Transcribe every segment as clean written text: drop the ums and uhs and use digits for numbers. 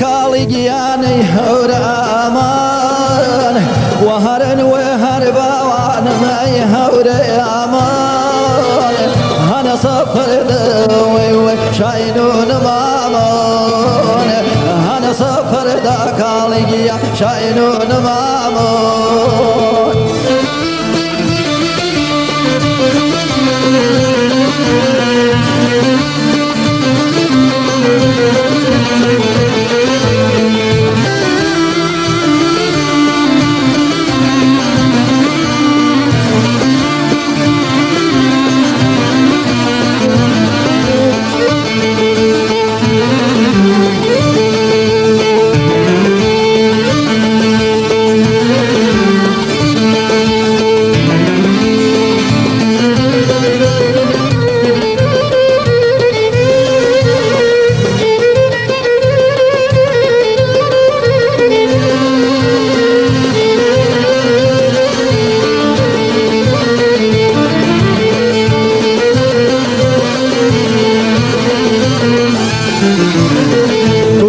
كاليجياني هورامان وهرن وهربان ما يهوريامان أنا سفر دوي شاينون مامون أنا سفر دا كاليجيا شاينون مامون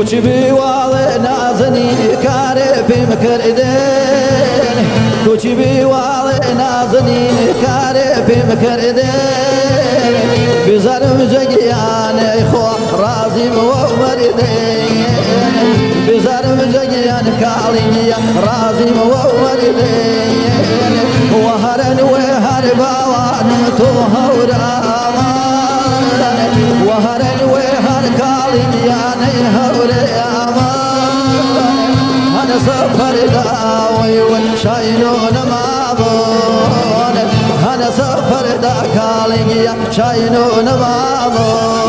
كوچبي والي نازني كاري بمكردين كوچبي والي نازني كاري بمكردين بزرم جيان اخو رازي ومردين بزرم جيان كالي رازي ومردين وهرن وهربان توهورامان وهرن وهر كالي أنا سفر داوي وشاينون مامون أنا سفر دا كاليجيا شاينون مامون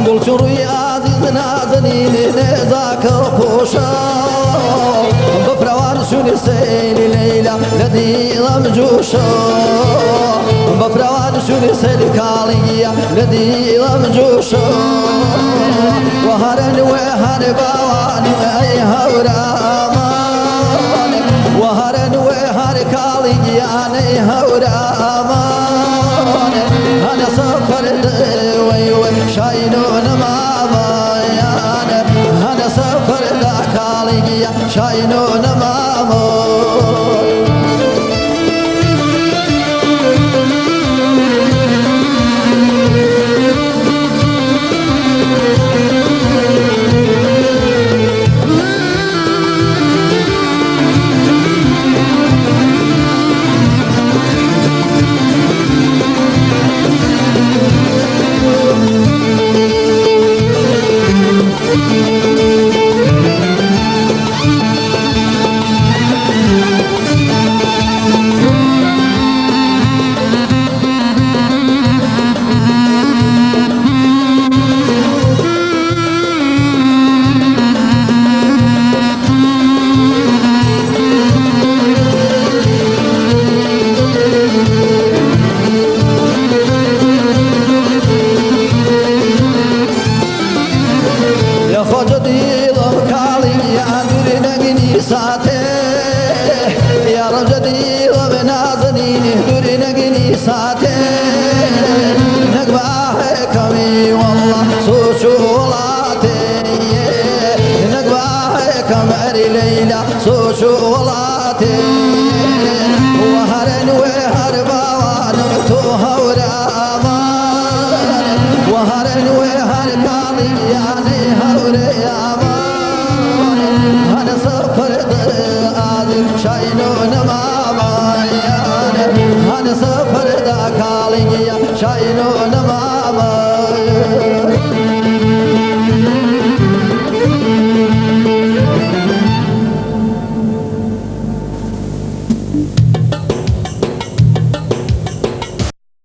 قلت روي عزيز نازنين ذاك الخوشا بفروان شون سيل ليلى لدي لمجوشا بفروان شون سيل كالية لدي لمجوشا وهرن وهر بوان أي هورامان وهرن وهر كالية أي هورامان أنا سفر دوي شاينون مامون أنا سفر دا كاليجيا شاينون مامون يا رجدي وبنازني درنقني ساتي نقبح كمي والله سوشولاتي نقبح كمري ليلى سوشولاتي وهرن وهر بوان توهور امان وهرن وهر قالي يعني هور امان seferdir azim şaynuna mama yani hani seferde kalın ya şaynuna mama